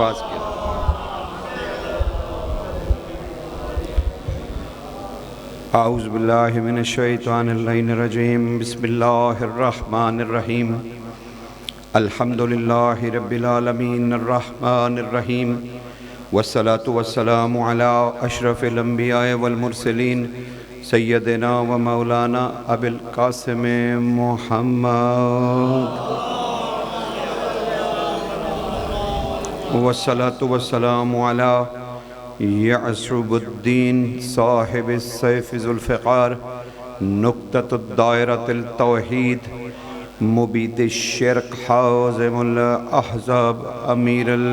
आवाज़ की। आऊज़ु बिल्लाहि मिनश्शैतानिर्रजीम बिस्मिल्लाहिर्रहमानिर्रहीम अल्हम्दुलिल्लाहि रब्बिल आलमीन अर्रहमानिर रहीम वस्सलातु वस्सलामु अला अशरफिल अंबिया वल मुरसलीन सय्यदना व मौलाना अबिल कासिम मुहम्मद वस्सलातु वस्सलामु अला यासुबुद्दीन साहिबिस सैफ ज़ुल्फ़िकार नुक्ततुद दायरतिल तौहीद मुबीद शिर्क हाज़िमुल अहज़ाब अमीरुल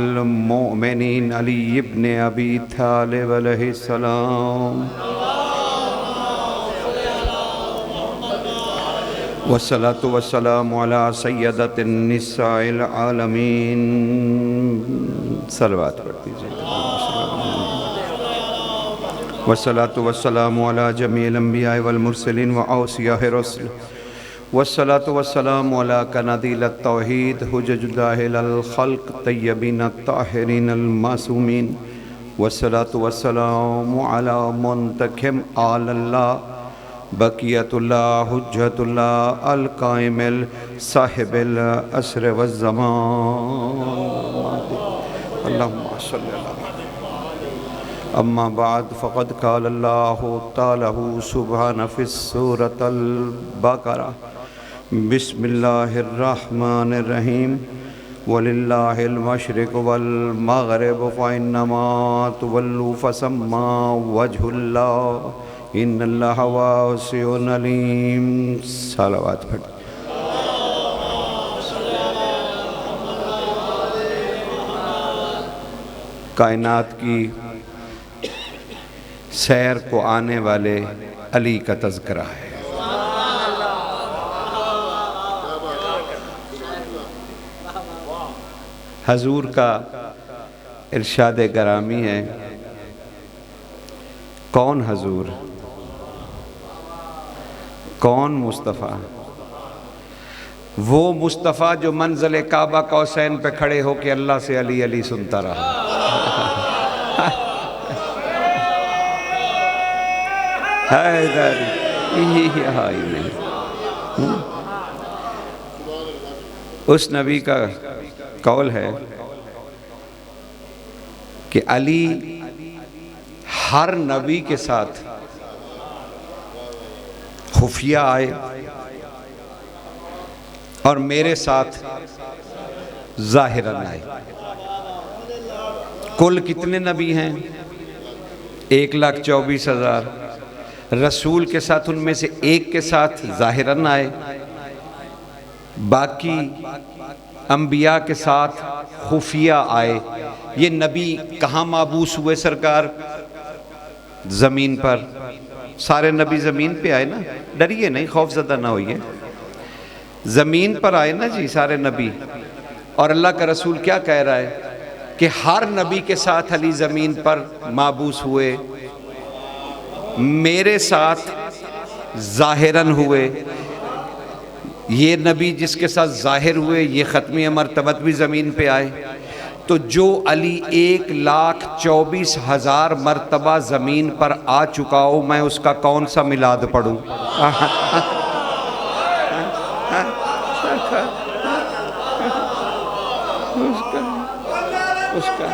मोमिनीन अली इब्न अबी तालिब अलैहिस्सलाम वस्सलातु वस्सलामु अला सय्यदतिन निसाइल आलमीन। सलवात पढ़ती जाइए। वस्सलातु वस्सलामु अला जमील अंबिया वल मुरसलीन व औसिया रसूल वस्सलातु वस्सलामु अला कनादिल तौहीद हुज्जतुल खल्क तय्यबीन ताहिरीन मासूमीन वस्सलातु वस्सलामु अला मुंतकिम अल्लाह बकियतुल्लाह हुज्जतुल्लाह अल काइमिल साहिबिल असर व ज़मान अल्लाहुम्मा सल्लि अला अम्मा बाद फ़क़द क़ालल्लाहु तआला सुब्हान फ़िस सूरतिल बक़रा बिस्मिल्लाहिर्रहमानिर्रहीम वलिल्लाहिल मशरिक़ वल मग़रिब फ़इन्नमा तुवल्लू फ़सम्मा वजहुल्लाह इन्नल्लाह वासिउन अलीम। सलावत पढ़। कायनात की सैर को आने वाले अली का तज़किरा है। हजूर का इरशाद गरामी है, कौन हजूर, कौन मुस्तफ़ा? वो मुस्तफ़ा जो मंज़िल काबा कौसैन पे खड़े हो के अल्लाह से अली अली सुनता रहा। उस नबी का कौल है कि अली हर नबी के साथ खुफिया आए और मेरे साथ ज़ाहिरन आए। कुल कितने नबी हैं? 1,24,000। रसूल के साथ उनमें से एक के साथ ज़ाहिरन आए, बाकी अंबिया के साथ खुफिया आए। ये नबी कहाँ माबूस हुए सरकार? ज़मीन पर। सारे नबी ज़मीन पे आए ना, डरिए नहीं, खौफज़दा ना होइए। ज़मीन पर आए ना जी सारे नबी। और अल्लाह का रसूल क्या कह रहा है कि हर नबी के साथ अली ज़मीन पर माबूस हुए, मेरे साथ ज़ाहिरन हुए। ये नबी जिसके साथ ज़ाहिर हुए, ये ख़त्मी मरतबत भी ज़मीन पे आए। तो जो अली 1,24,000 मरतबा ज़मीन पर आ चुका हो, मैं उसका कौन सा मिलाद पढ़ूँ? उसका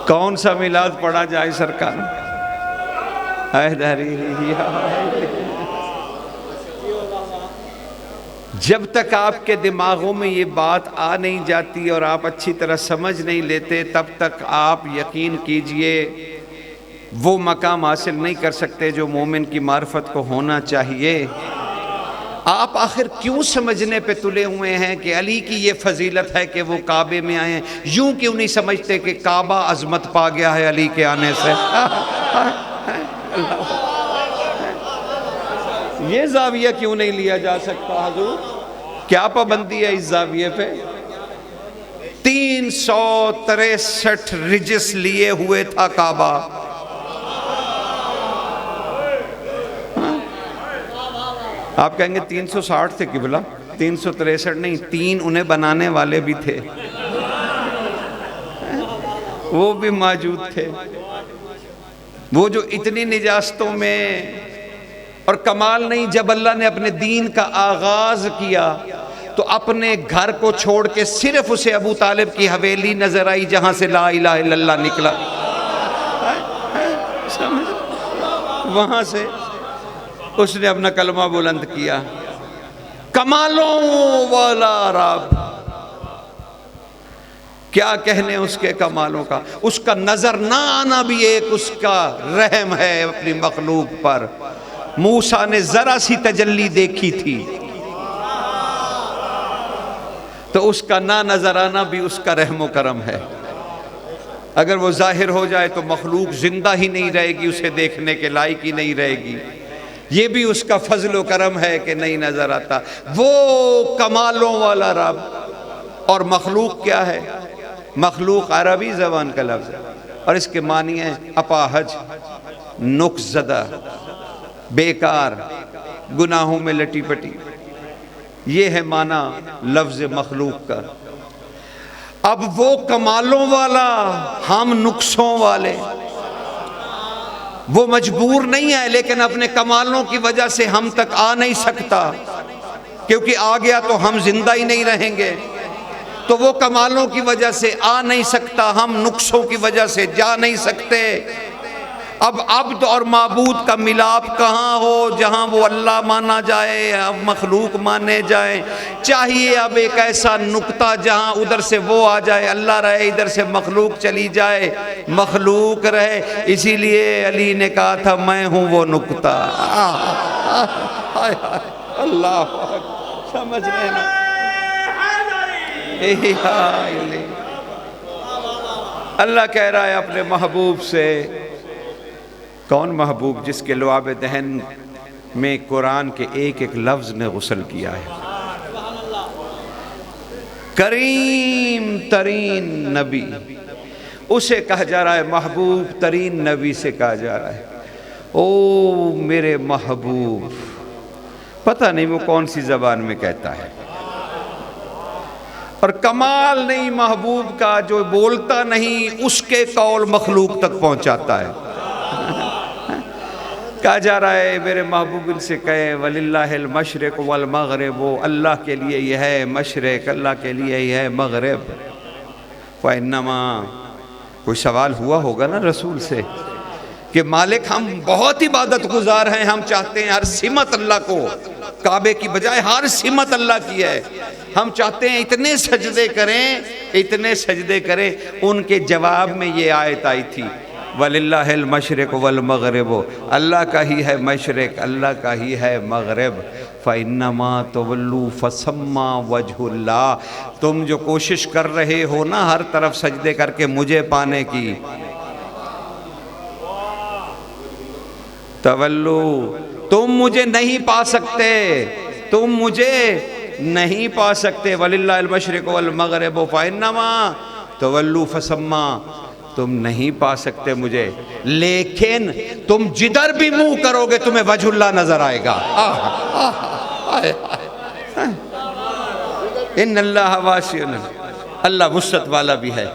कौन सा मिलाद पढ़ा जाए सरकार? जब तक आपके दिमागों में ये बात आ नहीं जाती और आप अच्छी तरह समझ नहीं लेते, तब तक आप यकीन कीजिए वो मकाम हासिल नहीं कर सकते जो मोमिन की मार्फत को होना चाहिए। आप आखिर क्यों समझने पे तुले हुए हैं कि अली की ये फजीलत है कि वो काबे में आए हैं? यूं क्यों नहीं समझते कि काबा अजमत पा गया है अली के आने से? ये जाविया क्यों नहीं लिया जा सकता हुजूर? क्या पाबंदी है इस जाविये पे? 363 रिजिस लिए हुए था काबा। आप कहेंगे 360 थे किबला, 363 नहीं, 3 उन्हें बनाने वाले भी थे, वो भी मौजूद थे। वो जो इतनी निजास्तों में, और कमाल नहीं, जब अल्लाह ने अपने दीन का आगाज किया तो अपने घर को छोड़ के सिर्फ उसे अबू तालिब की हवेली नजर आई जहां से ला इलाहा इल्लल्लाह निकला। वहां से उसने अपना कलमा बुलंद किया। कमालों वाला रब, क्या कहने उसके कमालों का। उसका नजर ना आना भी एक उसका रहम है अपनी मखलूक पर। मूसा ने जरा सी तजल्ली देखी थी तो उसका ना नजर आना भी उसका रहमो करम है। अगर वो जाहिर हो जाए तो मखलूक जिंदा ही नहीं रहेगी, उसे देखने के लायक ही नहीं रहेगी। ये भी उसका फजलो करम है कि नहीं नजर आता। वो कमालों वाला रब। और मखलूक क्या है? मखलूक अरबी जबान का लफ्ज है और इसके मानी है अपाहज, नुक्सज़दा, बेकार, गुनाहों में लटी पटी। ये है माना लफ्ज मखलूक का। अब वो कमालों वाला, हम नुक्सों वाले। वो मजबूर नहीं है लेकिन अपने कमालों की वजह से हम तक आ नहीं सकता, क्योंकि आ गया तो हम जिंदा ही नहीं रहेंगे। तो वो कमालों की वजह से आ नहीं सकता, हम नुक्सों की वजह से जा नहीं सकते। अब अब्द और माबूद का मिलाप कहाँ हो जहाँ वो अल्लाह माना जाए, अब मखलूक माने जाए। चाहिए अब एक ऐसा नुक्ता जहाँ उधर से वो आ जाए अल्लाह रहे, इधर से मखलूक चली जाए मखलूक रहे। इसीलिए अली ने कहा था मैं हूँ वो नुक्ता। अल्लाह समझ रहे ना। अल्लाह कह रहा है अपने महबूब से। कौन महबूब? जिसके लुआब दहन में कुरान के एक एक लफ्ज ने गुस्ल किया है। करीम तरीन नबी, उसे कहा जा रहा है महबूब तरीन नबी से कहा जा रहा है ओ मेरे महबूब। पता नहीं वो कौन सी जबान में कहता है। और कमाल नहीं महबूब का, जो बोलता नहीं उसके कौल मखलूक तक पहुंचाता है। कहा जा रहा है मेरे महबूब से कहे वलिल्लाहिल मशरिक़ वल मग़रिब, वो अल्लाह के लिए यह है मशरिक़, अल्लाह के लिए यह है मग़रिब। फ़इन्नमा, कोई सवाल हुआ होगा ना रसूल से कि मालिक हम बहुत इबादत गुजार हैं, हम चाहते हैं हर सिमत अल्लाह को, काबे की बजाय हर सिमत अल्लाह की है, हम चाहते हैं इतने सजदे करें, इतने सजदे करें। उनके जवाब में ये आयत आई थी वलिल्लाहिल मशरिक़ वल मग़रिब, अल्लाह का ही है मशरिक़, अल्लाह का ही है मग़रिब। फ़इन्नमा तवल्लू फ़सम्मा वजहुल्लाह, तुम जो कोशिश कर रहे हो ना हर तरफ सजदे करके मुझे पाने की, तवल्लू, तुम मुझे नहीं पा सकते, तुम मुझे नहीं पा सकते। वलिल्लाहिल मशरिक़ वल मग़रिब फ़इन्नमा तवल्लू फ़सम्मा, तुम नहीं पा सकते मुझे, लेकिन तुम जिधर भी मुंह करोगे तुम्हें वजहुल्लाह नजर आएगा। इन्नल्लाह वासिउन, अल्लाह वुसअत वाला भी है,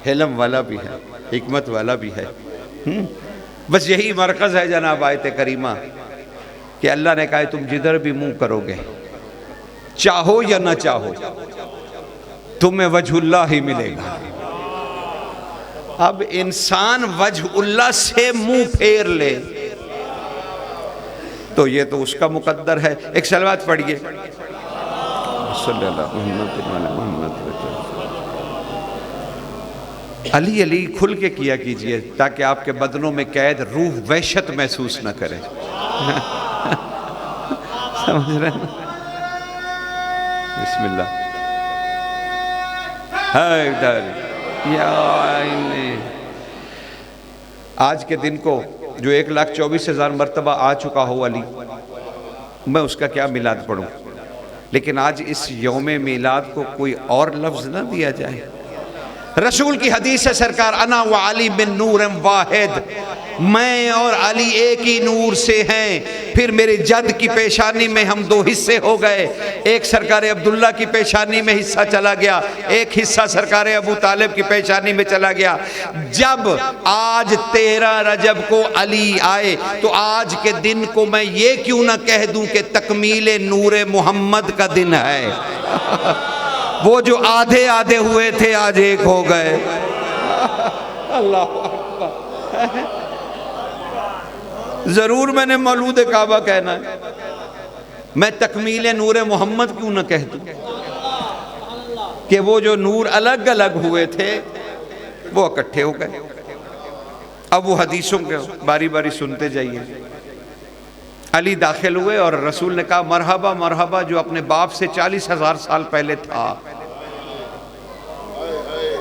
हिलम वाला भी है, हिकमत वाला भी है। बस यही मरकज़ है जनाब आयत करीमा कि अल्लाह ने कहा तुम जिधर भी मुंह करोगे, चाहो या ना चाहो, तुम्हें वजहुल्लाह ही मिलेगा। अब इंसान वजहुल्लाह से मुंह फेर ले तो ये तो उसका मुकद्दर है। एक सलवात पढ़िए अली अली खुल के किया कीजिए ताकि आपके बदनों में कैद रूह वहशत महसूस न करे। समझ रहे हैं? बिस्मिल्लाह। आज के दिन को जो 1,24,000 मरतबा आ चुका हो अली, मैं उसका क्या मिलाद पढ़ूं, लेकिन आज इस यौम मिलाद को कोई और लफ्ज़ ना दिया जाए। रसूल की हदीस है सरकार, अना व अली बिन नूर वाहिद, मैं और अली एक ही नूर से हैं। फिर मेरे जद की पेशानी में हम दो हिस्से हो गए, एक सरकार अब्दुल्ला की पेशानी में हिस्सा चला गया, एक हिस्सा सरकार अबू तालिब की पेशानी में चला गया। जब आज 13 रजब को अली आए तो आज के दिन को मैं ये क्यों ना कह दूं कि तकमील नूर मोहम्मद का दिन है। वो जो आधे आधे हुए थे आज एक हो गए। अल्लाह जरूर मैंने मौलूद काबा कहना है, मैं तकमील नूर मोहम्मद क्यों ना कह दूं कि वो जो नूर अलग अलग हुए थे वो इकट्ठे हो गए। अब वो हदीसों के बारी बारी सुनते जाइए। अली दाखिल हुए और रसूल ने कहा मरहबा मरहबा, जो अपने बाप से 40,000 साल पहले था।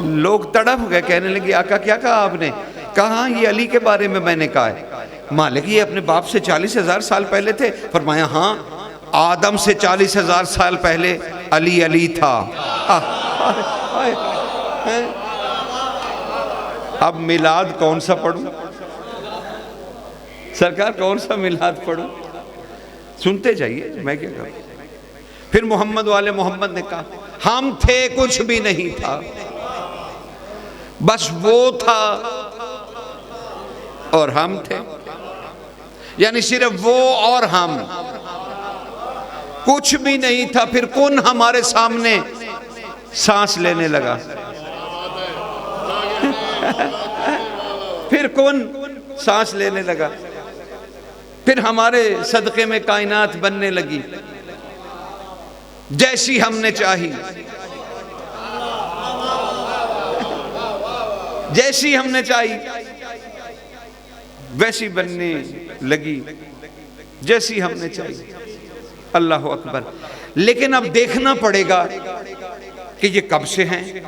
लोग तड़प गए, कहने लगे आका क्या कहा आपने? कहा ये अली के बारे में मैंने कहा है। मालिक ये अपने बाप से 40,000 साल पहले थे? फरमाया हाँ, आदम से 40,000 साल पहले अली अली था। अब मिलाद कौन सा पढ़ूं सरकार, कौन सा मिलाद पढ़ूं? सुनते जाइए, मैं क्या करूं। फिर मोहम्मद वाले मोहम्मद ने कहा हम थे कुछ भी नहीं था, बस वो था और हम थे, यानी सिर्फ वो और हम, कुछ भी नहीं था। फिर कौन हमारे सामने सांस लेने लगा, फिर कौन सांस लेने लगा, फिर हमारे सदक़े में कायनात बनने लगी जैसी हमने चाही, जैसी हमने चाही वैसी बनने लगी, जैसी हमने चाही। अल्लाह अकबर। लेकिन अब देखना पड़ेगा कि ये कब से हैं,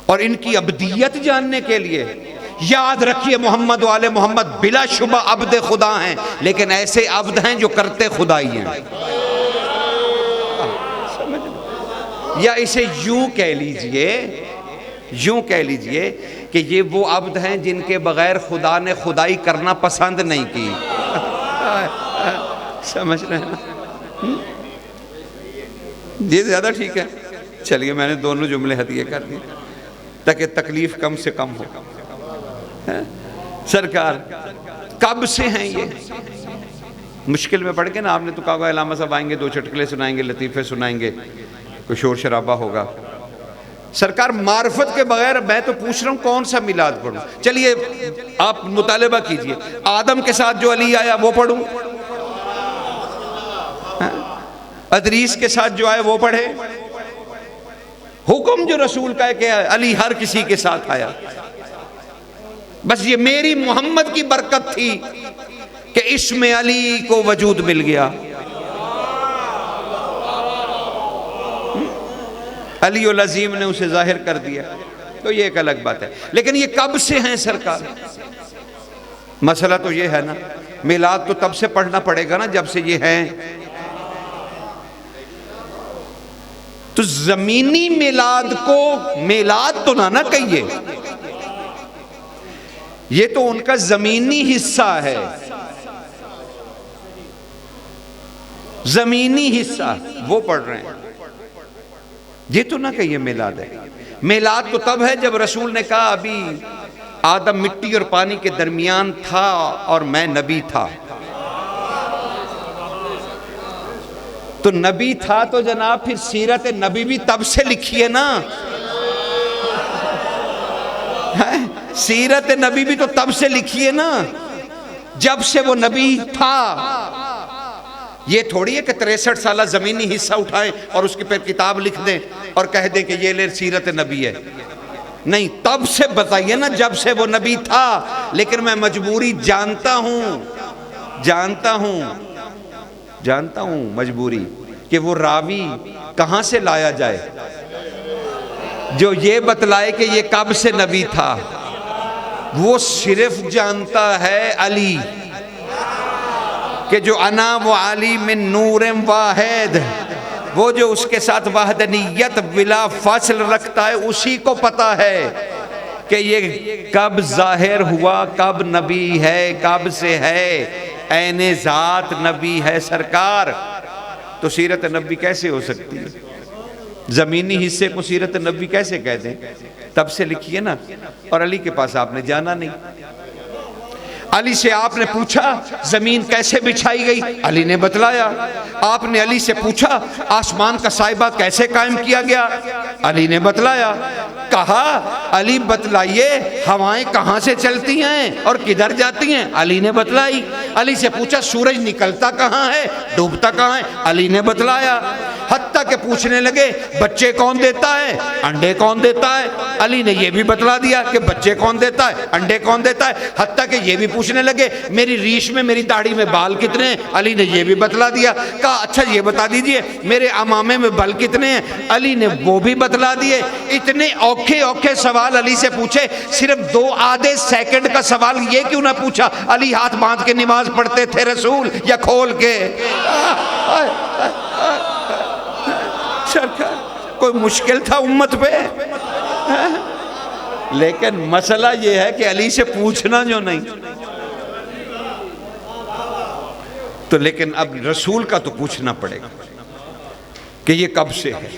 और इनकी अब्दियत जानने के लिए याद रखिए मोहम्मद वाले मोहम्मद बिलाशुबा अब्द खुदा हैं, लेकिन ऐसे अब्द हैं जो करते खुदाई हैं। या इसे यूं कह लीजिए, यूं कह लीजिए कि ये वो अब्द हैं जिनके बगैर खुदा ने खुदाई करना पसंद नहीं की। समझ रहे हैं ना? ये ज्यादा ठीक है। चलिए मैंने दोनों जुमले हदिये कर दिए ताकि तकलीफ कम से कम हो। सरकार कब से हैं ये? मुश्किल में पड़ के ना, आपने तो कहा इलामा साहब आएंगे, दो चुटकुले सुनाएंगे, लतीफ़े सुनाएंगे, कोई शोर शराबा होगा। सरकार मार्फत के बगैर मैं तो पूछ रहा हूं कौन सा मिलाद पढ़ूं? चलिए आप मुतालिबा कीजिए, आदम के साथ जो अली आया वो पढ़ूं, अदरीस के साथ जो आया वो पढ़े। हुक्म जो रसूल का है कि अली हर किसी के साथ आया। बस ये मेरी मोहम्मद की बरकत थी कि इसमें अली को वजूद मिल गया। अली उल अज़ीम ने उसे जाहिर कर दिया, तो ये एक अलग बात है। लेकिन ये कब से हैं सरकार? मसला तो ये है ना, मिलाद तो तब से पढ़ना पड़ेगा ना जब से ये हैं। तो जमीनी मिलाद को मिलाद तो ना कहिए, ये तो उनका जमीनी हिस्सा है, जमीनी हिस्सा वो पढ़ रहे हैं। ये तो ना कहिए मिलाद है। मिलाद तो तब है जब रसूल ने कहा अभी आदम मिट्टी और पानी के दरमियान था और मैं नबी था। तो नबी था तो जनाब फिर सीरत नबी भी तब से लिखी है ना, सीरत नबी भी तो तब से लिखी है ना जब से वो नबी था। ये थोड़ी है कि 63 साल जमीनी हिस्सा उठाएं और उसके पर किताब लिख दें और कह दें कि ये ले सीरत नबी है। नहीं, तब से बताइए ना जब से वो नबी था। लेकिन मैं मजबूरी जानता हूं, जानता हूं मजबूरी कि वो रावी कहां से लाया जाए जो ये बतलाए कि ये कब से नबी था। वो सिर्फ जानता है अली कि जो अना वो अली मिन नूर वाहिद, वो जो उसके साथ वहदनीयत बिला फासिल रखता है उसी को पता है कि ये कब जाहिर हुआ, कब नबी है, कब से है, ऐने ज़ात नबी है सरकार। तो सीरत नबी कैसे हो सकती है? ज़मीनी हिस्से को सीरत नबी कैसे कह दें? तब से लिखिए ना। और अली के पास आपने जाना नहीं। अली से आपने पूछा जमीन कैसे बिछाई गई, अली ने बतलाया। आपने अली से पूछा आसमान का साइबा कैसे कायम किया गया, अली ने बतलाया। कहा अली बतलाइए हवाएं कहां से चलती हैं और किधर जाती हैं, अली ने बतलाई। अली से पूछा सूरज निकलता कहां है, डूबता कहां है, अली ने बतलाया। हत्ता के पूछने लगे बच्चे कौन देता है, अंडे कौन देता है, अली ने यह भी बतला दिया कि बच्चे कौन देता है, अंडे कौन देता है। हत्ता के ये भी पूछने लगे मेरी रीश में, मेरी दाढ़ी में बाल कितने हैं, अली ने ये भी बतला दिया। कहा अच्छा ये बता दीजिए मेरे अमामे में बाल कितने हैं, अली ने वो भी बतला दिए। इतने औखे औखे सवाल अली से पूछे, सिर्फ 2 आधे सेकंड का सवाल ये क्यों ना पूछा अली हाथ बांध के नमाज पढ़ते थे रसूल या खोल के? सरकार कोई मुश्किल था उम्मत पे? लेकिन मसला यह है कि अली से पूछना जो नहीं तो, लेकिन अब रसूल का तो पूछना पड़ेगा कि ये कब से है।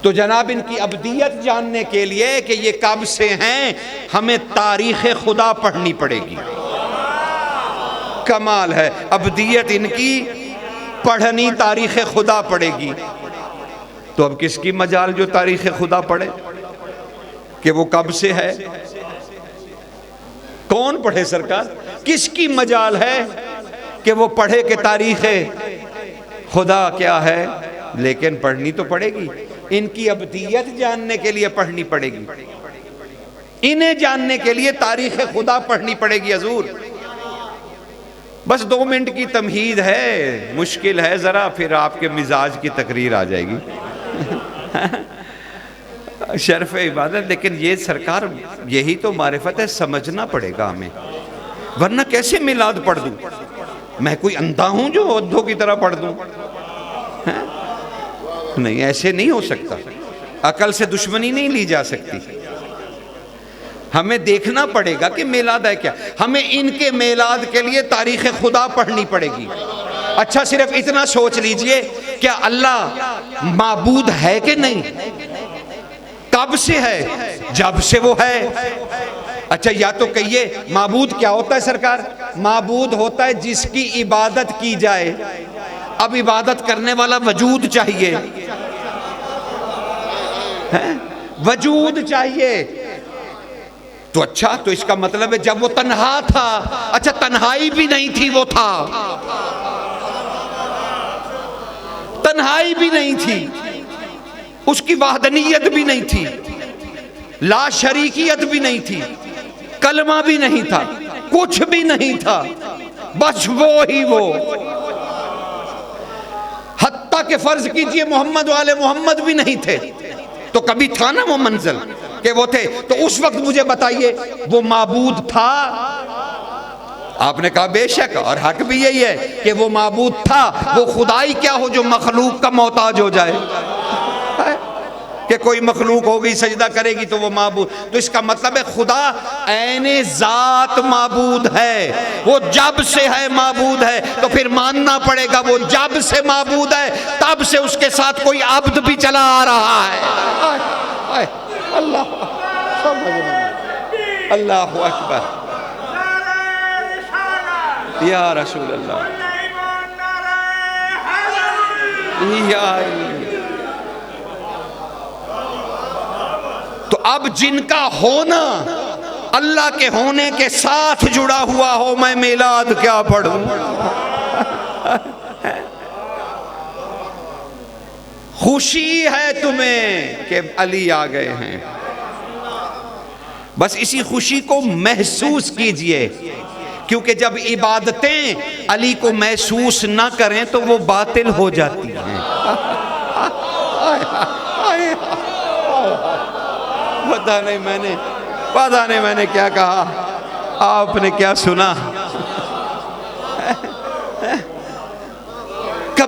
तो जनाब इनकी अब्दियत जानने के लिए कि ये कब से हैं हमें तारीख खुदा पढ़नी पड़ेगी। कमाल है, अब्दियत इनकी पढ़नी तारीख खुदा पड़ेगी। तो अब किसकी मजाल जो तारीख खुदा पढ़े कि वो कब से है? कौन पढ़े सरकार? किसकी मजाल है कि वो पढ़े कि तारीख खुदा क्या है? लेकिन पढ़नी तो पड़ेगी। इनकी अब्दियत जानने के लिए पढ़नी पड़ेगी, इन्हें जानने के लिए तारीख खुदा पढ़नी पड़ेगी हजूर। बस 2 मिनट की तमहीद है, मुश्किल है जरा, फिर आपके मिजाज की तकरीर आ जाएगी। शर्फ इबादत। लेकिन ये सरकार यही तो मारिफत है, समझना पड़ेगा हमें, वरना कैसे मिलाद पढ़ दूं? मैं कोई अंधा हूं जो औधों की तरह पढ़ दूं? नहीं, ऐसे नहीं हो सकता। अकल से दुश्मनी नहीं ली जा सकती। हमें देखना पड़ेगा कि मिलाद है क्या। हमें इनके मिलाद के लिए तारीख खुदा पढ़नी पड़ेगी। अच्छा सिर्फ इतना सोच लीजिए, क्या अल्लाह माबूद है कि नहीं? कब से है? जब से वो है। अच्छा या तो कहिए माबूद क्या होता है सरकार? माबूद होता है जिसकी इबादत की जाए। अब इबादत करने वाला वजूद चाहिए, वजूद चाहिए। तो अच्छा, तो इसका मतलब है जब वो तन्हा था, अच्छा तन्हाई भी नहीं थी, वो था, तन्हाई भी नहीं थी, उसकी वहदनीयत भी नहीं थी, ला शरीकियत भी नहीं थी, कलमा भी नहीं था, कुछ भी नहीं था, बस वो ही वो। हत्ता के फर्ज कीजिए मोहम्मद वाले मोहम्मद भी नहीं थे, तो कभी था ना वो मंजिल कि वो थे। तो उस वक्त मुझे बताइए वो माबूद था? आपने कहा बेशक, और हक भी यही है कि वो माबूद था। वो खुदाई क्या हो जो मखलूक का मोहताज हो जाए? कि कोई मखलूक होगी सजदा करेगी तो वो माबूद। तो इसका मतलब है खुदा ऐने जात माबूद है, वो जब से है माबूद है। तो फिर मानना पड़ेगा वो जब से माबूद है, तब से उसके साथ कोई अब्द भी चला आ रहा है। अल्लाह, अल्लाहु अकबर, या रसूल अल्लाह, या। तो अब जिनका होना अल्लाह के होने के साथ जुड़ा हुआ हो, मैं मिलाद क्या पढ़ूं? खुशी है तुम्हें कि अली आ गए हैं, बस इसी खुशी को महसूस कीजिए, क्योंकि जब इबादतें अली को महसूस ना करें तो वो बातिल हो जाती हैं। पता नहीं मैंने क्या कहा, आपने क्या सुना?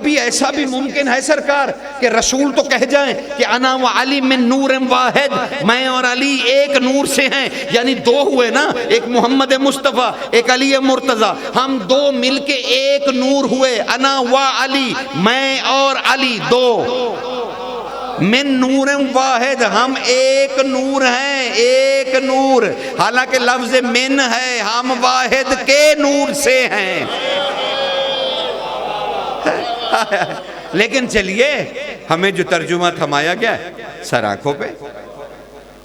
कभी ऐसा भी मुमकिन है सरकार कि रसूल तो कह जाएं कि अना व अली मिन नूर वाहिद, मैं और अली एक नूर से हैं, यानी दो हुए ना, एक मोहम्मद मुस्तफ़ा एक अली मुर्तज़ा, हम दो मिलके एक नूर हुए। अना व अली, मैं और अली दो, मिन नूर वाहिद, हम एक नूर हैं, एक नूर। हालांकि लफ्ज मिन है, हम वाहिद के नूर से हैं। लेकिन चलिए, हमें जो तर्जुमा थमाया गया सर आंखों पे,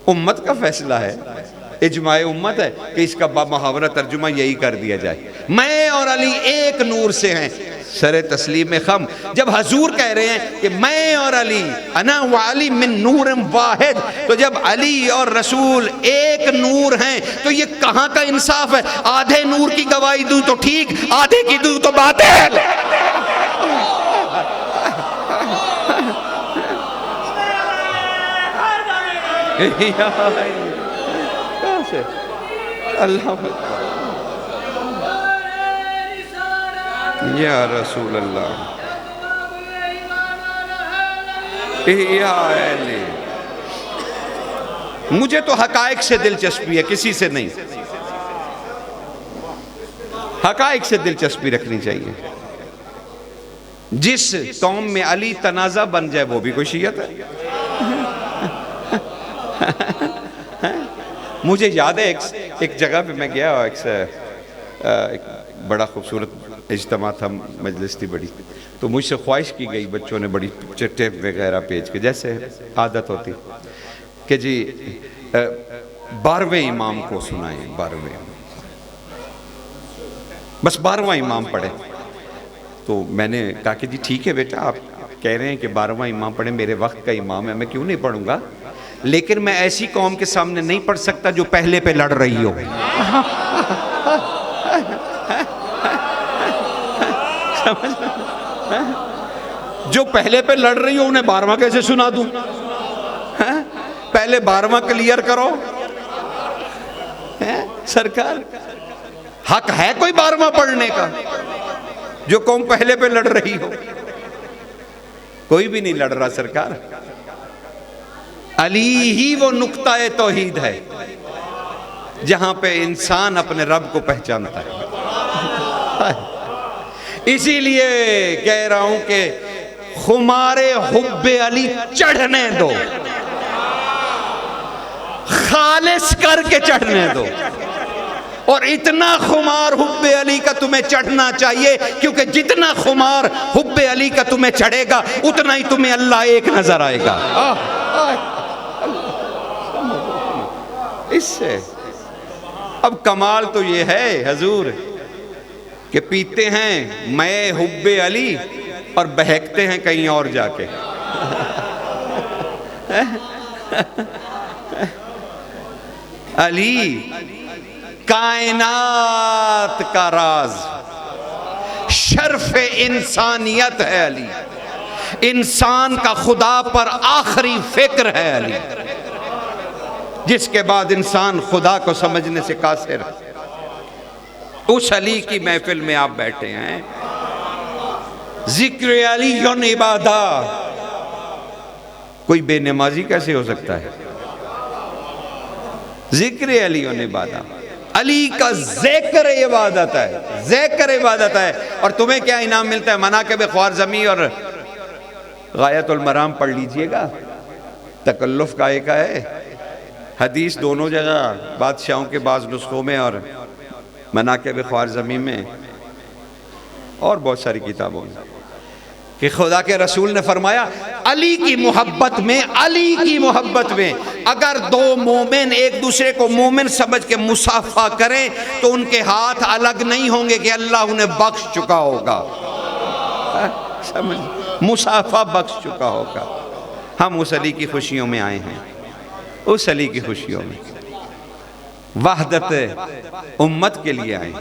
उम्मत का फैसला है, इजमाए उम्मत है कि इसका बामुहावरा तर्जुमा यही कर दिया जाए, मैं और अली एक नूर से हैं। सरे तस्लीम में खम, जब हजूर कह रहे हैं कि मैं और अली अना व अली मिन नूर वाहिद, तो जब अली और रसूल एक नूर हैं तो ये कहाँ का इंसाफ है? आधे नूर की गवाही दूं तो ठीक, आधे की दूं तो बात है। अल्लाह या रसूल अल्लाह, या अली। मुझे तो हकायक से दिलचस्पी है, किसी से नहीं। हकायक से दिलचस्पी रखनी चाहिए। जिस कौम में अली तनाज़ा बन जाए वो भी कोई शियत है। मुझे याद है एक जगह पे मैं गया, एक बड़ा खूबसूरत इज्तिमा था, मजलिस थी बड़ी, तो मुझसे ख्वाहिश की गई, बच्चों ने बड़ी टेप वगैरह पेज के, जैसे आदत होती कि जी 12वें इमाम को सुनाएं, 12वें, बस 12वां इमाम पढ़े। तो मैंने कहा कि जी ठीक है बेटा, आप कह रहे हैं कि 12वां इमाम पढ़े, मेरे वक्त का इमाम है, मैं क्यों नहीं पढ़ूंगा, लेकिन मैं ऐसी कौम के सामने नहीं पढ़ सकता जो पहले पे लड़ रही हो। जो पहले पे लड़ रही हो उन्हें 12वां कैसे सुना दूं? पहले 12वां क्लियर करो। सरकार, हक है कोई 12वां पढ़ने का जो कौम पहले पे लड़ रही हो? कोई भी नहीं लड़ रहा सरकार। अली ही वो नुक्ता ए तौहीद है जहां पे इंसान अपने रब को पहचानता है। इसीलिए कह रहा हूं कि खुमारे हुब्बे अली चढ़ने दो, खालिस करके चढ़ने दो। और इतना खुमार हुब्बे अली का तुम्हें चढ़ना चाहिए, क्योंकि जितना खुमार हुब्बे अली का तुम्हें चढ़ेगा उतना ही तुम्हें अल्लाह एक नजर आएगा। इससे अब कमाल तो ये है हजूर कि पीते हैं मैं हुब्बे अली और बहकते हैं कहीं और जाके। अली कायनात का राज, शर्फ इंसानियत है अली, इंसान का खुदा पर आखिरी फिक्र है अली, जिसके बाद इंसान खुदा को समझने से कासिर। उस अली की महफिल में आप बैठे हैं। जिक्र अली योन इबादा, कोई बेनमाजी कैसे हो सकता है? जिक्र अली योन इबादा, अली का ज़िक्र इबादत है, ज़िक्र इबादत है। और तुम्हें क्या इनाम मिलता है? मनाक़िब ख्वारज़मी और गायतुल मराम पढ़ लीजिएगा, तकल्लुफ़ का एक है, हदीस दोनों जगह, बादशाहों के बाज़ नुस्खों में और मनाक़िब ख्वारज़मी में, और बहुत सारी किताबों में, कि खुदा के रसूल ने फरमाया अली की मोहब्बत में, अली की मोहब्बत में अगर दो मोमिन एक दूसरे को मोमिन समझ के मुसाफा करें तो उनके हाथ अलग नहीं होंगे कि अल्लाह उन्हें बख्श चुका होगा। समझ, मुसाफा बख्श चुका होगा। हम उस अली की खुशियों में आए हैं, उस अली की खुशियों में, वहदत उम्मत के लिए आए,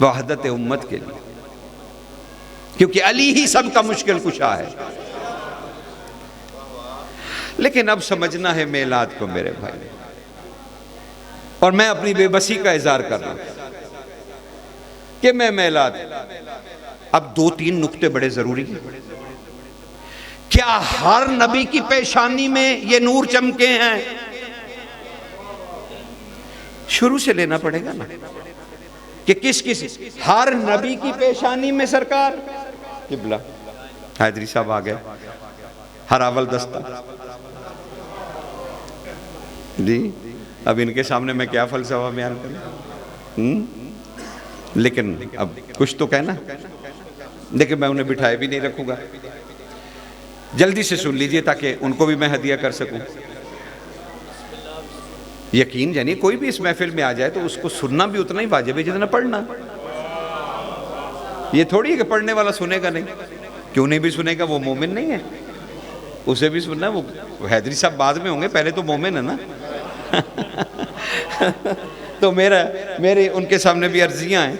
वहदत उम्मत के लिए, क्योंकि अली ही सबका मुश्किल कुशा है। लेकिन अब समझना है मेलाद को मेरे भाई, और मैं अपनी बेबसी का इजहार कर रहा हूं कि मैं मेलाद अब 2-3 नुक्ते बड़े जरूरी हैं। क्या हर नबी की पेशानी में ये नूर चमके हैं? शुरू से लेना पड़ेगा ना कि किस किस हर नबी की पेशानी में सरकार किबला हैदरी साहब आ गए, हरावल दस्ता जी। अब इनके सामने मैं क्या फलसफा बयान करूं? लेकिन अब कुछ तो कहना, लेकिन मैं उन्हें बिठाए भी नहीं रखूंगा। जल्दी से सुन लीजिए ताकि उनको भी मैं हदिया कर सकूं। यकीन जानिए, कोई भी इस महफिल में आ जाए तो उसको सुनना भी उतना ही वाजिब है जितना पढ़ना। ये थोड़ी है कि पढ़ने वाला सुनेगा नहीं, क्यों नहीं भी सुनेगा, वो मोमिन नहीं है, उसे भी सुनना। वो हैदरी साहब बाद में होंगे, पहले तो मोमिन है ना। तो मेरे उनके सामने भी अर्जियां हैं।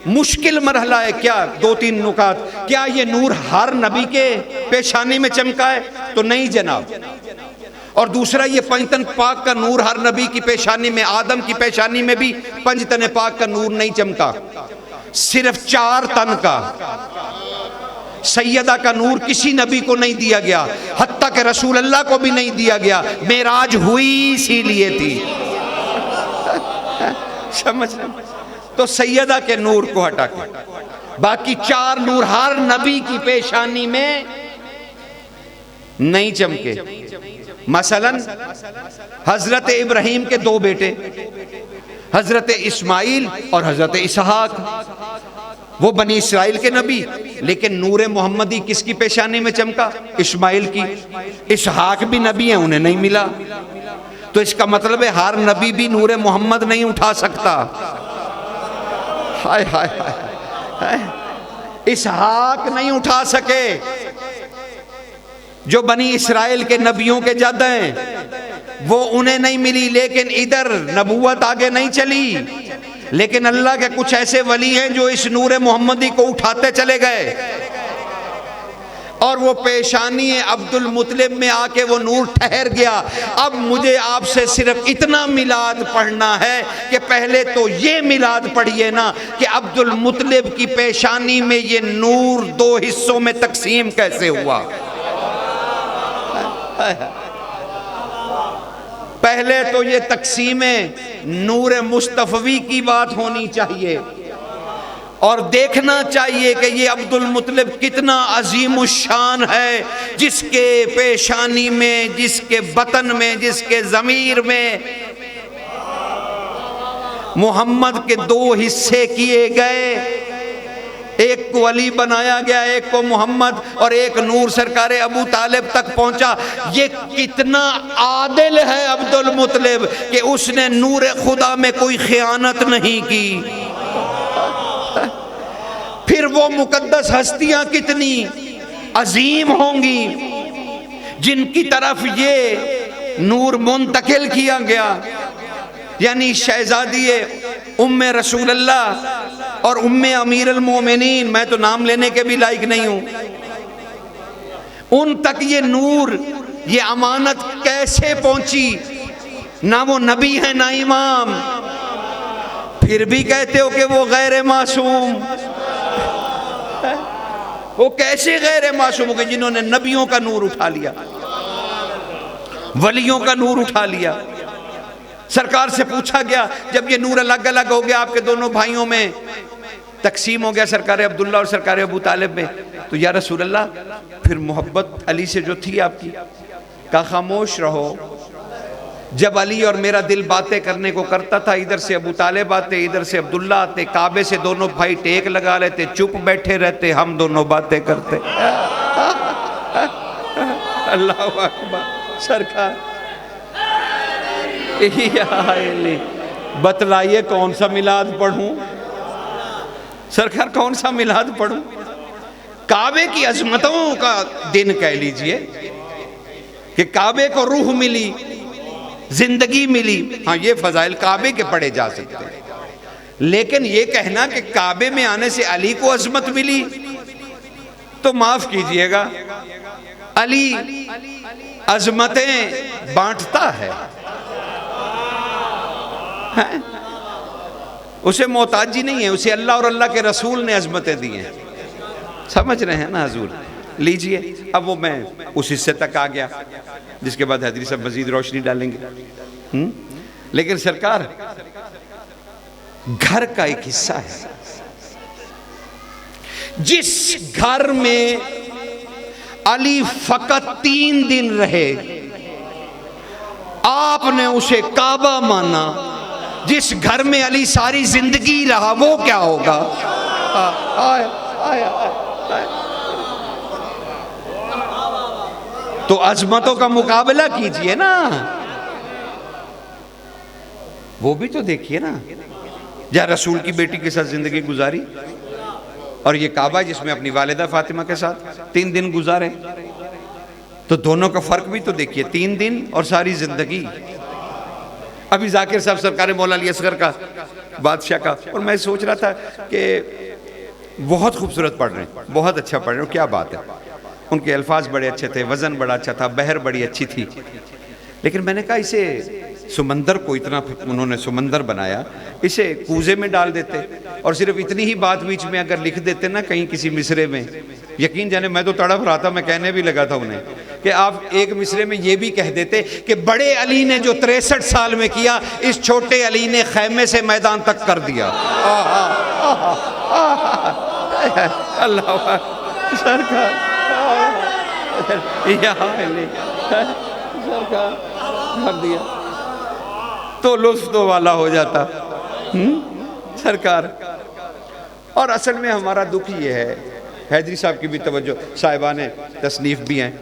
मुश्किल मरहला है क्या? 2-3 नुकात। क्या ये नूर हर नबी के पेशानी में चमका है? तो नहीं जनाब। और दूसरा, ये पंजतन पाक का नूर हर नबी की पेशानी में, आदम की पेशानी में भी पंजतन पाक का नूर नहीं चमका, सिर्फ 4 तन का सैयदा का नूर किसी नबी को नहीं दिया गया, हत्ता के रसूल अल्लाह को भी नहीं दिया गया। मेराज हुई इसीलिए थी। समझ रहे? तो सैयदा के नूर को हटा के बाकी 4 नूर हर नबी की पेशानी में नहीं चमके। मसलन हजरत इब्राहिम के 2 बेटे, हजरत इस्माइल और हजरत इसहाक, वो बनी इस्राइल के नबी, लेकिन नूर मोहम्मदी किसकी पेशानी में चमका? इस्माइल की। इसहाक भी नबी हैं, उन्हें नहीं मिला। तो इसका मतलब है हर नबी भी नूर मोहम्मद नहीं उठा सकता। हाय हाय हाय, इसहाक नहीं उठा सके जो बनी इस्राइल के नबियों के जद हैं, वो उन्हें नहीं मिली। लेकिन इधर नबूवत आगे नहीं चली, लेकिन अल्लाह के कुछ ऐसे वली हैं जो इस नूर मोहम्मदी को उठाते चले गए और वो पेशानी अब्दुल मुतलिब में आके वो नूर ठहर गया। अब मुझे आपसे सिर्फ इतना मिलाद पढ़ना है कि पहले तो ये मिलाद पढ़िए ना कि अब्दुल मुतलिब की पेशानी में ये नूर 2 हिस्सों में तकसीम कैसे हुआ। पहले तो ये तकसीमें नूर मुस्तफवी की बात होनी चाहिए और देखना चाहिए कि ये अब्दुल मुतलिब कितना अजीम शान है, जिसके पेशानी में, जिसके बतन में, जिसके ज़मीर में मोहम्मद के 2 हिस्से किए गए। एक को अली बनाया गया, एक को मोहम्मद, और एक नूर सरकार अबू तालिब तक पहुंचा। ये कितना आदिल है अब्दुल मुतलिब कि उसने नूर खुदा में कोई खयानत नहीं की। फिर वो मुकद्दस हस्तियां कितनी अजीम होंगी जिनकी तरफ ये नूर मुंतकिल किया गया, यानी शहजादी उम्मे रसूल अल्लाह और उम्मे अमीर अल मोमिनीन, मैं तो नाम लेने के भी लायक नहीं हूं, उन तक ये नूर, ये अमानत कैसे पहुंची? ना वो नबी है ना इमाम, फिर भी कहते हो कि वो गैर मासूम। वो कैसे गैर मासूम हो गए जिन्होंने नबियों का नूर उठा लिया, वलियों का नूर उठा लिया। सरकार से पूछा गया, जब ये नूर अलग अलग हो गया, आपके दोनों भाइयों में तकसीम हो गया, सरकार अब्दुल्ला और सरकार अबू तालिब में, तो या रसूल अल्लाह फिर मोहब्बत अली से जो थी आपकी, कहा खामोश रहो। जब अली और मेरा दिल बातें करने को करता था, इधर से अबू तालिब आते, इधर से अब्दुल्ला आते, काबे से दोनों भाई टेक लगा लेते, चुप बैठे रहते, हम दोनों बातें करते। अल्लाह अकबर। सरकार बतलाइए कौन सा मिलाद पढ़ूं? सरकार कौन सा मिलाद पढ़ूं? काबे की अजमतों का दिन कह लीजिए कि काबे को रूह मिली, जिंदगी मिली। हाँ, ये फजाइल काबे के पढ़े जा सकते हैं, लेकिन ये कहना कि काबे में आने से अली को अजमत मिली, तो माफ कीजिएगा, अली अजमतें बांटता है, उसे मोहताजी नहीं है, उसे अल्लाह और अल्लाह के रसूल ने अजमतें दी हैं। समझ रहे हैं ना हजूर? लीजिए। अब वो मैं उस हिस्से तक आ गया जिसके बाद हैदरी साहब मजीद रोशनी डालेंगे। लेकिन सरकार, घर का एक हिस्सा है, जिस घर में अली फकत 3 दिन रहे, आपने उसे काबा माना। जिस घर में अली सारी जिंदगी रहा, वो क्या होगा? तो अजमतों का मुकाबला कीजिए ना, वो भी तो देखिए ना। या रसूल की बेटी के साथ जिंदगी गुजारी, और ये काबा जिसमें अपनी वालिदा फातिमा के साथ 3 दिन गुजारे, तो दोनों का फर्क भी तो देखिए, 3 दिन और सारी जिंदगी। अभी जाकिर साहब सरकार मौला अली असगर का, बादशाह का, और मैं सोच रहा था कि बहुत खूबसूरत पढ़ रहे हैं, बहुत अच्छा पढ़ रहे हैं, क्या बात है। उनके अल्फाज बड़े अच्छे थे, वजन बड़ा अच्छा था, बहर बड़ी अच्छी थी। लेकिन मैंने कहा इसे समंदर को इतना उन्होंने समंदर बनाया, इसे कूजे में डाल देते और सिर्फ इतनी ही बात बीच में अगर लिख देते ना कहीं किसी मिसरे में, यकीन जाने मैं तो तड़प रहा था, मैं कहने भी लगा था उन्हें कि आप एक मिसरे में ये भी कह देते कि बड़े अली ने जो 63 साल में किया, इस छोटे अली ने खैमे से मैदान तक कर दिया। अल्लाह सरकार कर दिया तो लुत्फ तो वाला हो जाता सरकार। और असल में हमारा दुख ये है, हैदरी साहब की भी तवज्जो, साहिबाने तसनीफ भी हैं,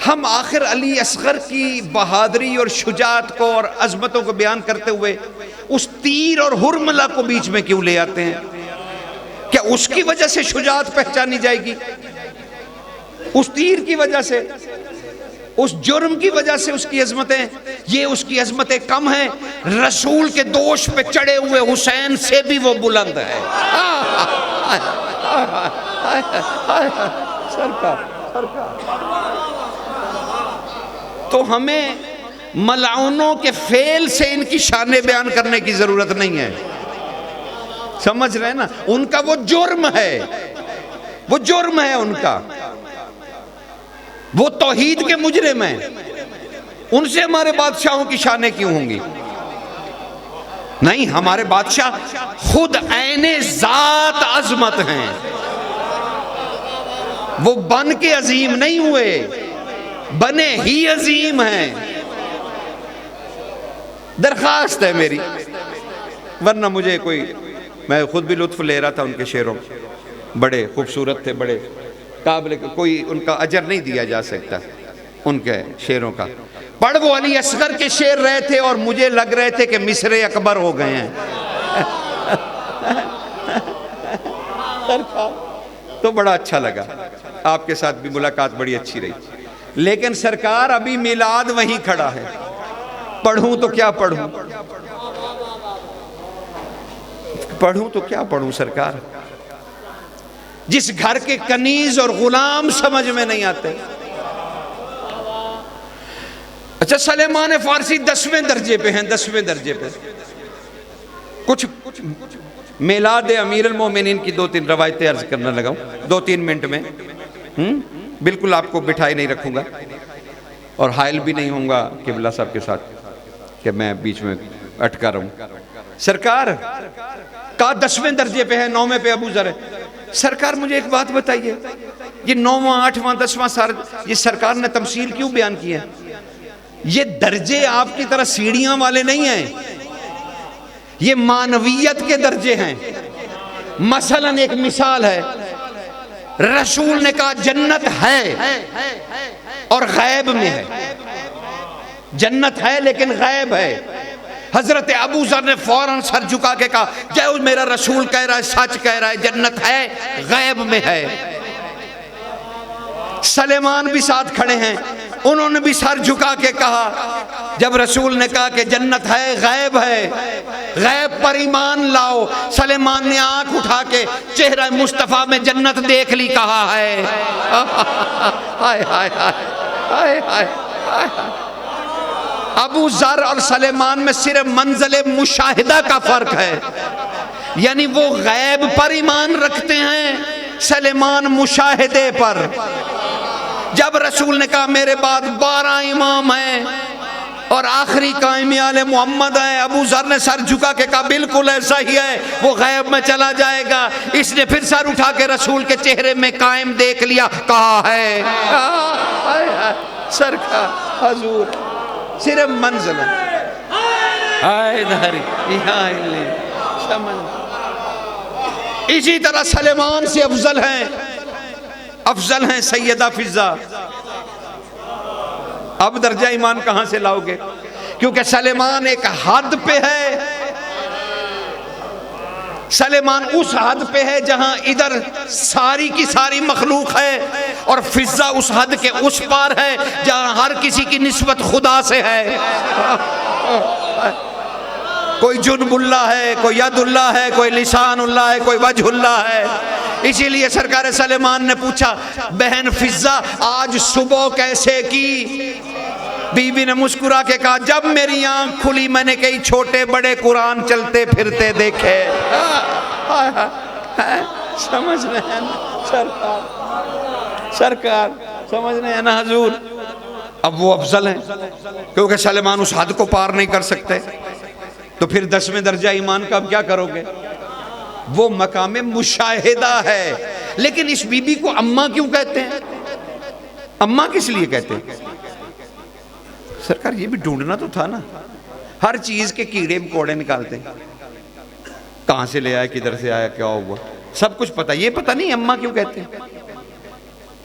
हम आखिर अली असगर की बहादुरी और शुजात को और अजमतों को बयान करते हुए उस तीर और हुरमला को बीच में क्यों ले आते हैं? क्या उसकी वजह से शुजात पहचानी जाएगी? उस तीर की वजह से, उस जुर्म की वजह से उसकी अजमतें, ये उसकी अजमतें कम हैं? रसूल के दोष पे चढ़े हुए हुसैन से भी वो बुलंद है। तो हमें मलाउनों के फेल से इनकी शाने बयान करने की जरूरत नहीं है, समझ रहे हैं ना? उनका वो जुर्म है, वो जुर्म है उनका, वो तौहीद के मुजरिम हैं, उनसे हमारे बादशाहों की शानें क्यों होंगी? नहीं, हमारे बादशाह खुद ऐने जात अजमत हैं, वो बन के अजीम नहीं हुए, बने ही अजीम हैं। दरखास्त है मेरी, वरना मुझे कोई, मैं खुद भी लुत्फ ले रहा था उनके शेरों, बड़े खूबसूरत थे, बड़े काबिल, कोई उनका अजर नहीं दिया जा सकता उनके शेरों का। पढ़ वो अली असगर के शेर रहे थे और मुझे लग रहे थे कि मिसरे अकबर हो गए हैं। तो बड़ा अच्छा लगा, आपके साथ भी मुलाकात बड़ी अच्छी रही। लेकिन सरकार, अभी मिलाद वहीं खड़ा है, पढ़ूं तो क्या पढ़ूं, पढ़ूं तो क्या पढ़ूं सरकार? जिस घर के कनीज और गुलाम समझ में नहीं आते। अच्छा, सलेमान फारसी 10वें दर्जे पे हैं, 10वें दर्जे पे। कुछ मिलाद अमीर अल मोमिनीन की 2-3 रवायतें अर्ज करना लगाऊं 2-3 मिनट में। बिल्कुल आपको बिठाए नहीं रखूंगा और हायल भी नहीं होऊंगा किबला साहब के साथ कि मैं बीच में अटका रहूं। सरकार का 10वें दर्जे पे है, 9वें पे अबू जर है। सरकार मुझे एक बात बताइए, ये 9वां 8वां 10वां सार ये सरकार ने तमसील क्यों बयान किया? ये दर्जे आपकी तरह सीढ़ियां वाले नहीं हैं, ये मानवीयत के दर्जे हैं। मसलन एक मिसाल है, रसूल ने कहा जन्नत है और गैब में है, जन्नत है लेकिन गैब है। हजरत अबू जर ने फौरन सर झुका के कहा, जय मेरा रसूल कह रहा है, सच कह रहा है, जन्नत है गैब में है। सलेमान भी साथ खड़े हैं, उन्होंने भी सर झुका के कहा, जब रसूल ने कहा कि जन्नत है गैब है, गैब पर ईमान लाओ। सलेमान ने आंख उठा के चेहरा मुस्तफा में जन्नत देख ली, कहा है हाय हाय हाय हाय। अबू जर और सलेमान में सिर्फ मंज़िले मुशाहिदा का फर्क है, यानी वो गैब पर ईमान रखते हैं सलेमान मुशाहिदे पर। जब रसूल ने कहा मेरे बाद 12 इमाम हैं और आखिरी कायम आले मोहम्मद है, अबू जर ने सर झुका के कहा बिल्कुल ऐसा ही है, वो गैब में चला जाएगा। इसने फिर सर उठा के रसूल के चेहरे में कायम देख लिया, कहा है सर का हजूर सिर्फ मंजिल समझ। इसी तरह सलेमान से अफजल हैं सैयदा फिजा। अब दर्जा ईमान कहां से लाओगे, क्योंकि सलेमान एक हद पे है। सलेमान उस हद पे है जहां इधर सारी की सारी मखलूक है, और फिजा उस हद के उस पार है जहां हर किसी की निस्बत खुदा से है। कोई जुनबुल्ला है, कोई यदुल्ला है, कोई लिसानुल्ला है, कोई वजहुल्ला है। इसीलिए सरकार सलेमान ने पूछा, बहन फिजा आज सुबह कैसे की? बीवी ने मुस्कुरा के कहा, जब मेरी आंख खुली मैंने कई छोटे बड़े कुरान चलते फिरते देखे। समझ रहे हैं ना सरकार समझ रहे हैं ना हजूर। अब वो अफजल हैं क्योंकि सलेमान उस हद को पार नहीं कर सकते, तो फिर 10वें दर्जा ईमान का अब क्या करोगे? वो मकाम मुशाहिदा है। लेकिन इस बीबी को अम्मा क्यों कहते हैं? अम्मा किस लिए कहते हैं? सरकार ये भी ढूंढना तो था ना। हर चीज के कीड़े मकोड़े निकालते हैं, कहां से ले आया, किधर से आया, क्या हुआ, सब कुछ पता। ये पता नहीं अम्मा क्यों कहते हैं।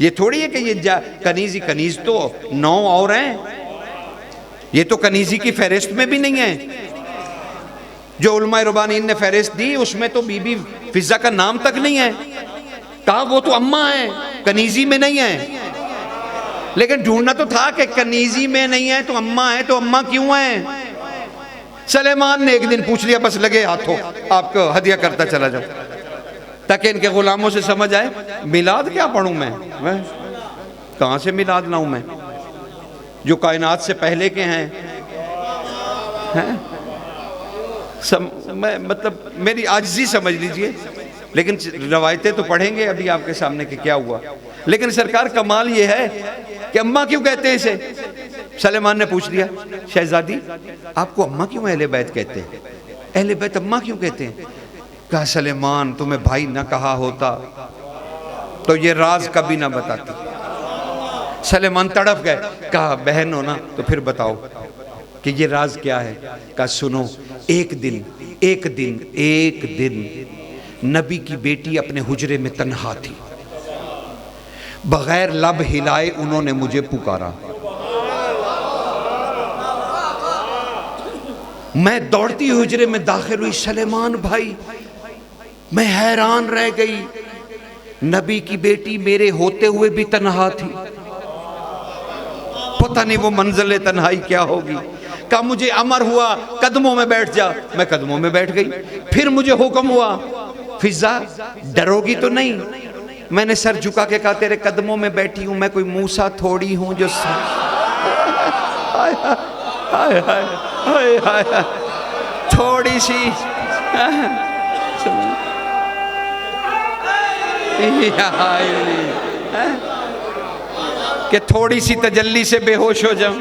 ये थोड़ी है कि ये कनीज तो 9 और हैं, ये तो कनीजी की फहरिस्त में भी नहीं है। जो उलमाए रुबानीन ने फहरिस्त दी उसमें तो बीबी फिजा का नाम तक नहीं है। कहा वो तो अम्मा है, कनीजी में नहीं है। लेकिन ढूंढना तो था कि कनीजी में नहीं है तो अम्मा है, तो अम्मा क्यों है? सलेमान ने एक दिन पूछ लिया, बस लगे हाथों आपको हदिया करता चला जाओ, ताकि इनके गुलामों से समझ आए मिलाद क्या पढ़ूं मैं कहां से मिलाद लाऊं मैं, जो कायनात से पहले के हैं? मैं मतलब मेरी आजिज़ी समझ लीजिए। लेकिन रवायतें तो पढ़ेंगे अभी आपके सामने कि क्या हुआ। लेकिन सरकार कमाल ये है कि अम्मा क्यों कहते हैं इसे? सलेमान ने पूछ लिया, शहजादी आपको अम्मा क्यों अहले बैत कहते हैं? अहले बैत अम्मा क्यों कहते हैं? कहा सलेमान तुम्हें भाई ना कहा होता तो ये राज कभी ना बताती। सलेमान तड़प गए, कहा बहन हो ना तो फिर बताओ कि ये राज क्या है? कहा सुनो, एक दिन नबी की बेटी अपने हुजरे में तन्हा थी, बगैर लब हिलाए उन्होंने मुझे पुकारा, मैं दौड़ती हुजरे में दाखिल हुई। सलेमान भाई मैं हैरान रह गई, नबी की बेटी मेरे होते हुए भी तन्हा थी, पता नहीं वो मंजिल तन्हाई क्या होगी। कहा मुझे अमर हुआ कदमों में बैठ जा, मैं कदमों में बैठ गई। फिर मुझे हुक्म हुआ, फिजा डरोगी तो नहीं? मैंने सर झुका के कहा तेरे कदमों में बैठी हूं, मैं कोई मूसा थोड़ी हूं जो थोड़ी सी कि थोड़ी सी तजल्ली से बेहोश हो जाऊं।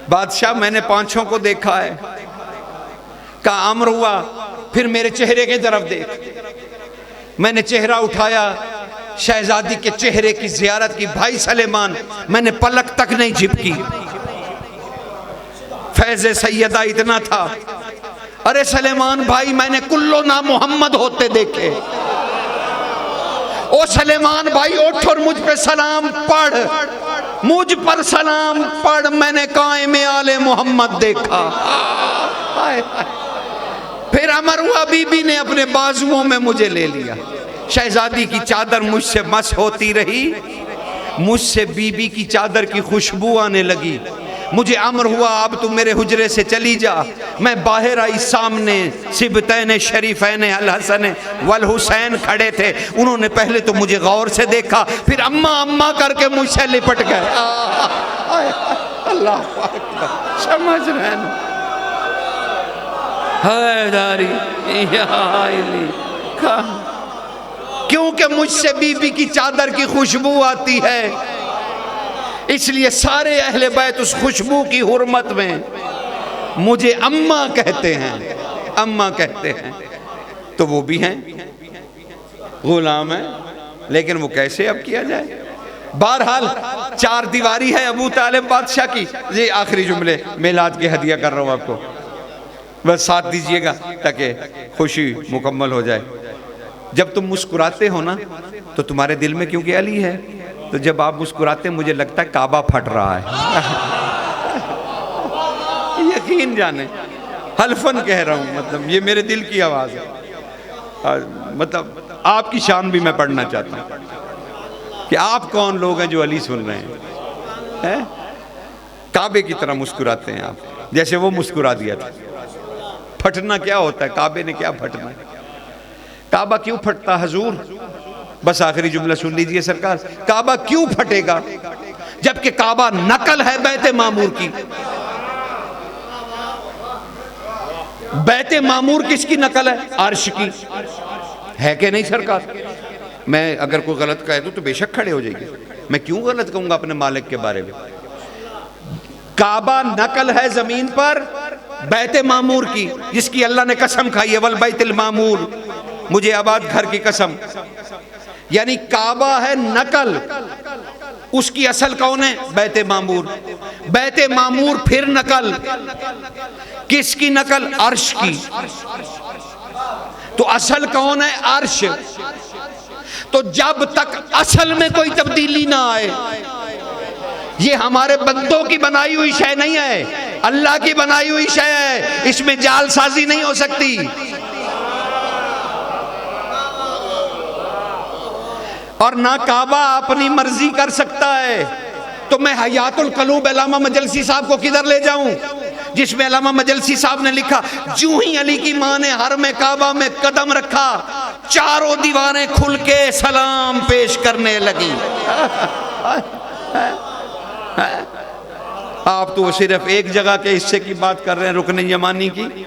बादशाह मैंने पांचों को देखा है। कहा अमर हुआ, फिर मेरे चेहरे की तरफ देख। मैंने चेहरा उठाया, शहजादी के चेहरे की जियारत की। भाई सलेमान मैंने पलक तक नहीं झपकी, फैज़े सैयदा इतना था। अरे सलेमान भाई मैंने कुल्लो ना मोहम्मद होते देखे। ओ सलेमान भाई उठ और मुझ पे सलाम पढ़, मुझ पर सलाम पढ़, मैंने कायम आले मोहम्मद देखा। फिर अमर हुआ, बीबी ने अपने बाजुओं में मुझे ले लिया। शहजादी की चादर मुझसे मस होती रही, मुझसे बीबी की चादर की खुशबू आने लगी। मुझे अमर हुआ अब तू मेरे हुजरे से चली जा। मैं बाहर आई, सामने सिबतैन शरीफैन अल हसन वल हुसैन खड़े थे। उन्होंने पहले तो मुझे गौर से देखा, फिर अम्मा अम्मा करके मुझसे लिपट गए। अल्लाह समझ रहे हैं? क्योंकि मुझसे बीबी की चादर की खुशबू आती है, इसलिए सारे अहले बैत उस खुशबू की हुर्मत में मुझे अम्मा कहते हैं, अम्मा कहते हैं। तो वो भी हैं, गुलाम है, लेकिन वो कैसे अब किया जाए। बहरहाल 4 दीवारी है अबू तालिब बादशाह की। ये आखिरी जुमले मिलाद के हदिया कर रहा हूँ आपको, बस साथ दीजिएगा ताकि खुशी मुकम्मल हो जाए। जब तुम मुस्कुराते हो ना तो तुम्हारे दिल में क्योंकि अली है, तो जब आप मुस्कुराते मुझे लगता है काबा फट रहा है। यकीन जाने, हल्फन कह रहा हूँ, मतलब ये मेरे दिल की आवाज़ है। मतलब आपकी शान भी मैं पढ़ना चाहता हूँ कि आप कौन लोग हैं जो अली सुन रहे हैं। काबे की तरह मुस्कुराते हैं आप, जैसे वो मुस्कुरा दिया था। फटना क्या होता है, काबे ने क्या फटना है? काबा क्यों फटता हजूर? बस आखिरी जुमला सुन लीजिए सरकार, काबा क्यों फटेगा जबकि काबा नकल है बैते मामूर की। बैते मामूर किसकी नकल है? अर्श की है कि नहीं सरकार? मैं अगर कोई गलत कह दूं तो बेशक खड़े हो जाइए, मैं क्यों गलत कहूंगा अपने मालिक के बारे में। काबा नकल है जमीन पर बैते मामूर की, जिसकी अल्लाह ने कसम खाई है, वल बैतुल मामूर, मुझे आबाद घर की कसम। यानी काबा है नकल, उसकी असल कौन है? बैते मामूर। बैते मामूर फिर नकल, किसकी नकल? अर्श की। तो असल कौन है? अर्श। तो जब तक असल में कोई तब्दीली ना आए, ये हमारे बंदों की बनाई हुई शय नहीं है, अल्लाह की बनाई हुई शय है, इसमें जालसाजी नहीं हो सकती। और ना काबा अपनी मर्जी कर सकता है। तो मैं हयातुल कलूब अल्लामा मजलसी साहब को किधर ले जाऊं, जिसमें अल्लामा मजलसी साहब ने लिखा, जूं ही अली की मां ने हर में काबा में कदम रखा, चारों दीवारें खुल के सलाम पेश करने लगी। आप तो सिर्फ एक जगह के हिस्से की बात कर रहे हैं, रुकन यमानी की।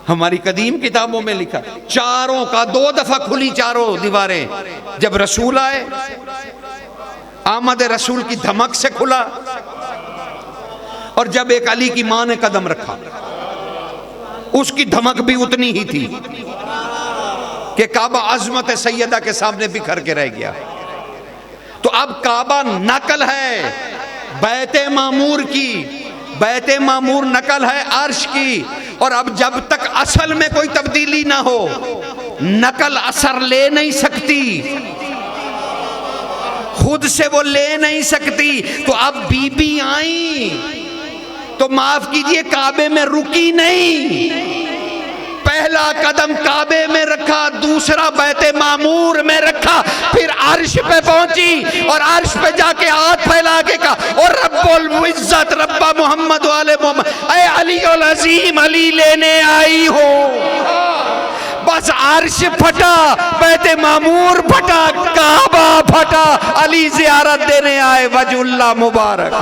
हमारी कदीम किताबों में लिखा, चारों का 2 दफा खुली चारों दीवारें। जब रसूल आए, आमद रसूल की धमक से खुला, और जब एक अली की मां ने कदम रखा, उसकी धमक भी उतनी ही थी कि काबा अजमत सैयदा के सामने बिखर के रह गया। तो अब काबा नकल है बैते मामूर की, बैते मामूर नकल है अर्श की। और अब जब तक असल में कोई तब्दीली ना हो, नकल असर ले नहीं सकती, खुद से वो ले नहीं सकती। तो अब बीबी आई तो माफ कीजिए, काबे में रुकी नहीं, पहला कदम काबे में रखा, दूसरा बैते मामूर में रखा, फिर अर्श पे पहुंची और अर्श पे जाके हाथ फैला के कहा, और रब्बुल इज्जत रब्बा मोहम्मद वाले मोहम्मद, ऐ अली उल अजीम, अली लेने आई हो। बस अर्श फटा, बैते मामूर फटा, काबा फटा, अली ज़ियारत देने आए, वजुल्ला मुबारक।